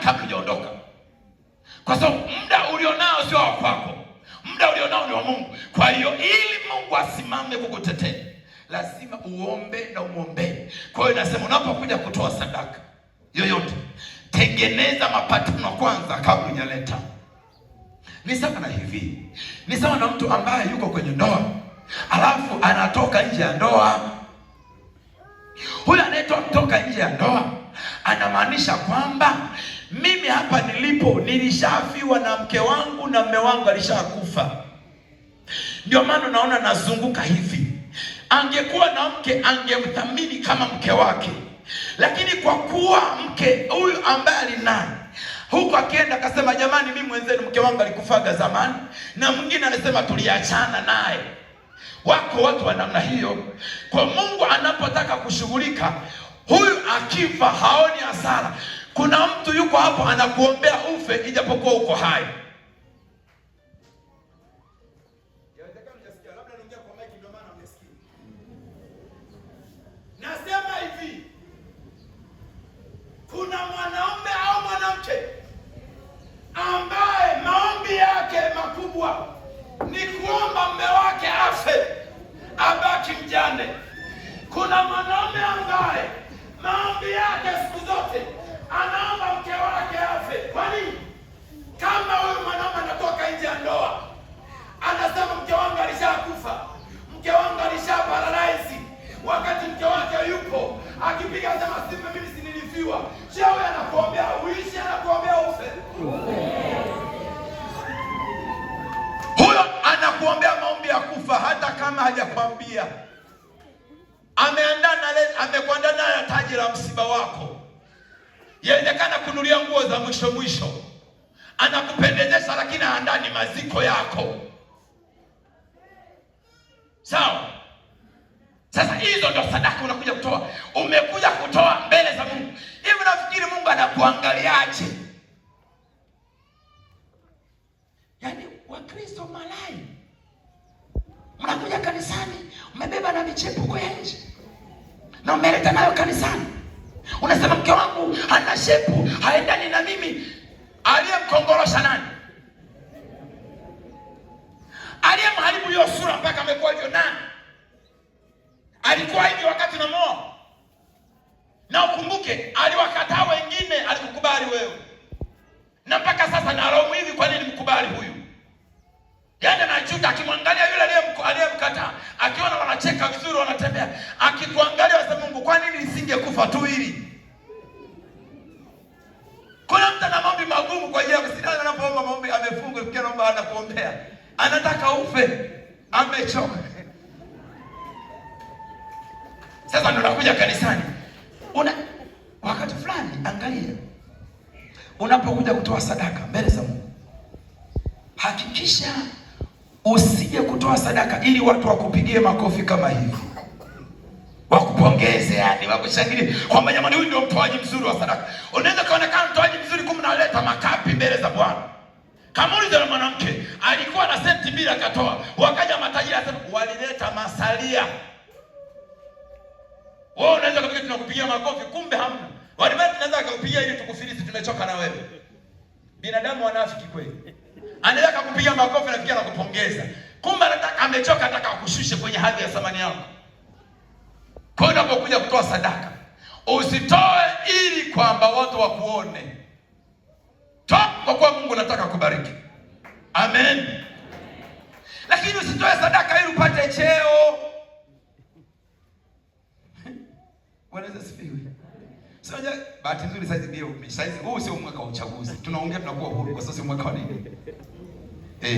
kabla hujaondoka, kwa sababu muda ulionao sio wa kwako, muda ulionao ni wa Mungu. Kwa hiyo ili Mungu asimame kukutetea, lazima uombe na umwombee. Kwa hiyo nasema unapokuja kutoa sadaka yoyote, tengeneza mapatano kwanza kabla hujaleta. Ni sawa na hivi, ni sawa na mtu ambaye yuko kwenye ndoa alafu anatoka nje ya ndoa. Huyu anayetoka nje ya ndoa anamaanisha kwamba mimi hapa nilipo nilishafiwa na mke wangu na mume wangu alishakufa, ndio maana naona nazunguka hivi. Angekuwa na mke angemthamini kama mke wake, lakini kwa kuwa mke huyu ambaye alinaye huko akienda akasema jamani, mimi mwenzenu mke wangu alikufaga zamani, na mwingine anasema tuliachana naye. Wako watu wa namna hiyo. Kwa Mungu anapotaka kushughulika, huyu akifa haoni hasara. Kuna mtu yuko hapo anakuombea ufe ijapokuwa uko hai. Nasema hivi, kuna mwanaume au mwanamke ambaye maombi yake makubwa ni kuomba mume wake afe abaki mjane. Kuna mwanaume ambaye maombi yake siku zote anaomba mke wake afe. Kwa nini? Kama huyu mwanaume anatoka nje ya ndoa anasema mke wangu alishakufa, mke wangu alishaparalaizi, wakati mke wake yupo akipiga sema sima mimi sinilifiwa. Je, wewe anakuombea uishi, anakuombea ufe? Huyo anakuombea maombi ya kufa hata kama hajakwambia. Amekuandaa naye taji la msiba wako. Yawezekana kunulia nguo za mwisho, anakupendezesha, lakini haandani maziko yako. Sawa? Sasa hizo ndo sadaka unakuja kutoa. Umekuja kutoa mbele za Mungu. Hivi nafikiri Mungu anakuangaliaje? Yaani Wakristo malai, mnakuja kanisani umebeba na michepuko ya nje na umeleta nayo kanisani. Unasema mke wangu hana shepu, haendani na mimi. Aliyemkongorosha nani? Aliyemharibu hiyo sura mpaka amekuwa hivyo nani? Alikuwa hivi wakati unamoa? Na ukumbuke aliwakataa wengine, alikukubali wewe. Na mpaka sasa nalaumu hivi, kwa nini mkubali huyu? Yaani anajuta akimwangalia yule aliyemkataa, akiona wanacheka vizuri wanatembea, akikuangalia wasa Mungu, kwa nini nisingekufa tu hili? Kuna mtu ana maombi magumu kwa ajili ya kusidana, anapoomba maombi amefunga, ukiona naomba anakuombea, anataka ufe, amechoka. Sasa ndo nakuja kanisani. Wakati fulani angalia, unapokuja kutoa sadaka mbele za Mungu, hakikisha usije kutoa sadaka ili watu wakupigie makofi kama hivi, wakupongeze, yani wakushangilie kwamba jamani, huyu ndio mtoaji mzuri wa sadaka. Unaweza kuonekana mtoaji mzuri kumbe unaleta makapi mbele za Bwana. Kama yule mwanamke alikuwa na senti 2 akatoa, wakaja matajiri asema walileta masalia. Wewe unaweza kupiga tunakupigia makofi, kumbe hamna. Walibaki tunaweza kukupigia ili tukufilisi, tumechoka na wewe. Binadamu wanafiki kweli. Anaweza kukupigia makofi na fikia na kupongeza, kumbe anataka amechoka, anataka kukushusha kwenye hadhi ya thamani yako. Kwa hiyo unapokuja kutoa sadaka, usitoe ili kwamba watu wakuone. Toa kwa kuwa Mungu anataka kubariki. Amen. Lakini usitoe sadaka ili upate cheo. Wanaweza sifiwe. Sasa bahati nzuri saizi huu sio mwaka wa uchaguzi. Tunaongea tunakuwa huru kwa sasa, mwaka wa nini?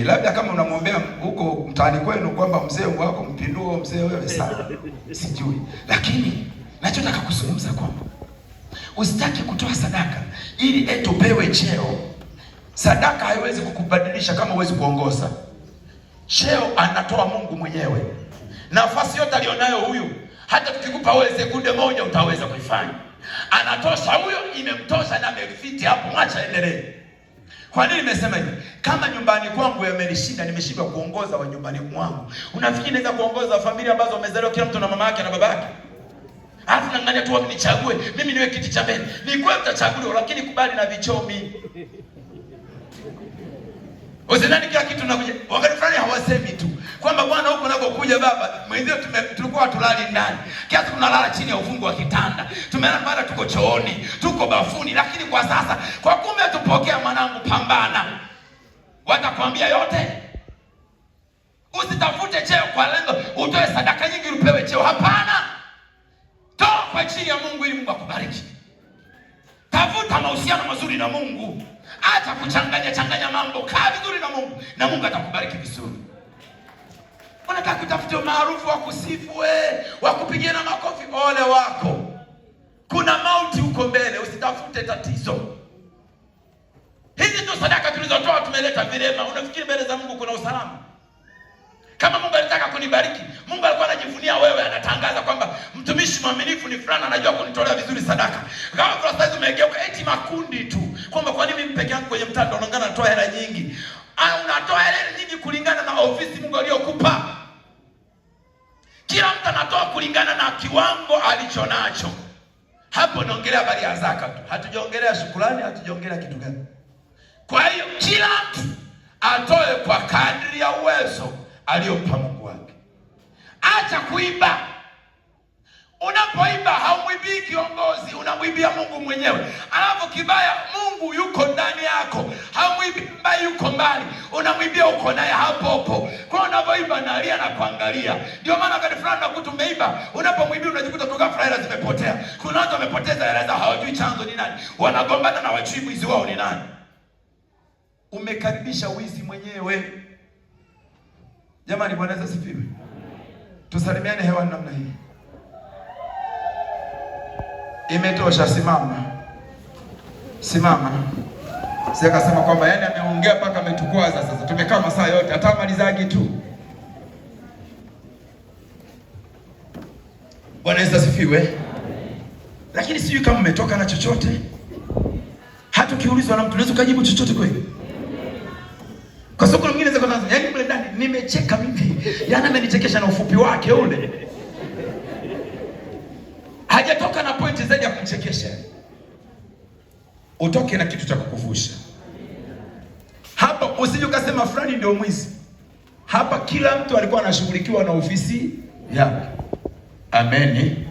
Labda kama unamwombea huko mtaani kwenu kwamba mzee wako mpindue mzee wewe sana. Sijui. Lakini nachotaka kuzungumza kwamba usitaki kutoa sadaka ili eti upewe cheo. Sadaka haiwezi kukubadilisha kama huwezi kuongoza. Cheo anatoa Mungu mwenyewe. Nafasi yote alionayo huyu, hata tukikupa wewe sekunde moja utaweza kuifanya. Anatosha huyo, imemtosha na amefiti hapo, mwacha endelee. Kwa nini nimesema hivi? Kama nyumbani kwangu yamenishinda, nimeshindwa kuongoza wa nyumbani mwangu, unafikiri naweza kuongoza familia ambazo wamezaliwa kila mtu na mama yake na baba yake? Alafu naangalia tu wamnichague mimi niwe kiti cha mbele. Ni kweli mtachaguliwa, lakini kubali na vichomi. Usidhani kila kitu nakuja. Wakati fulani hawasemi tu kwamba bwana huko unakokuja baba, mwenzio tulikuwa tulali ndani. Kiasi tunalala chini ya ufungu wa kitanda. Tumelala tuko chooni, tuko bafuni, lakini kwa sasa kwa kumbe tupokea mwanangu, pambana. Watakwambia yote. Usitafute cheo kwa lengo utoe sadaka nyingi upewe cheo. Hapana. Toa kwa ajili ya Mungu ili Mungu akubariki. Tafuta mahusiano mazuri na Mungu. Acha kuchanganya mambo. Kaa vizuri na Mungu na Mungu atakubariki vizuri. Unataka kutafuta maarufu wa kusifu wa kupigiana makofi, ole wako. Kuna mauti huko mbele, usitafute tatizo. Hizi ndio sadaka tulizotoa, tumeleta vilema. Unafikiri mbele za Mungu kuna usalama? Kama Mungu alitaka kunibariki, Mungu alikuwa anajivunia wewe, anatangaza kwamba mtumishi mwaminifu ni fulani, anajua kunitolea vizuri sadaka. Kama kwa sasa umegeuka eti makundi tu, kwamba kwa nini mimi peke yangu kwenye mtandao unaongana natoa hela nyingi? Unatoa hela nyingi kulingana na ofisi Mungu aliyokupa. Kila mtu anatoa kulingana na kiwango alichonacho. Hapo naongelea habari ya zaka tu. Hatujaongelea shukrani, hatujaongelea kitu gani. Kwa hiyo kila mtu atoe kwa kadri ya uwezo aliyompa Mungu wake. Acha kuiba. Unapoiba haumwibii kiongozi, unamwibia Mungu mwenyewe. Alafu kibaya, Mungu yuko ndani yako. Haumwibii mbaya yuko mbali, unamwibia uko naye hapo hapo. Kwa unapoiba nalia na kuangalia. Ndio maana wakati fulani unakuta umeiba, unapomwibia unajikuta tu ghafla hela zimepotea. Kuna watu wamepoteza hela zao, hawajui chanzo ni nani. Wanagombana na wajui mwizi wao ni nani. Umekaribisha wizi mwenyewe. Jamani, Bwana Yesu asifiwe. Tusalimiane hewani namna hii. Imetosha, simama. Simama. Sasa akasema kwamba yani ameongea mpaka ametukwaza sasa. Tumekaa masaa yote, hata malizaji tu. Bwana Yesu asifiwe. Lakini sijui kama umetoka na chochote. Hata ukiulizwa na mtu unaweza kujibu chochote kweli? Kwa sababu mwingine anaweza kuanza, yani mle ndani nimecheka mimi. Yana amenichekesha na ufupi wake ule. Hajatoka na pointi zaidi ya kumchekesha. Utoke na kitu cha kukuvusha. Hapa usije ukasema fulani ndio mwizi. Hapa kila mtu alikuwa anashughulikiwa na ofisi yake. Amen.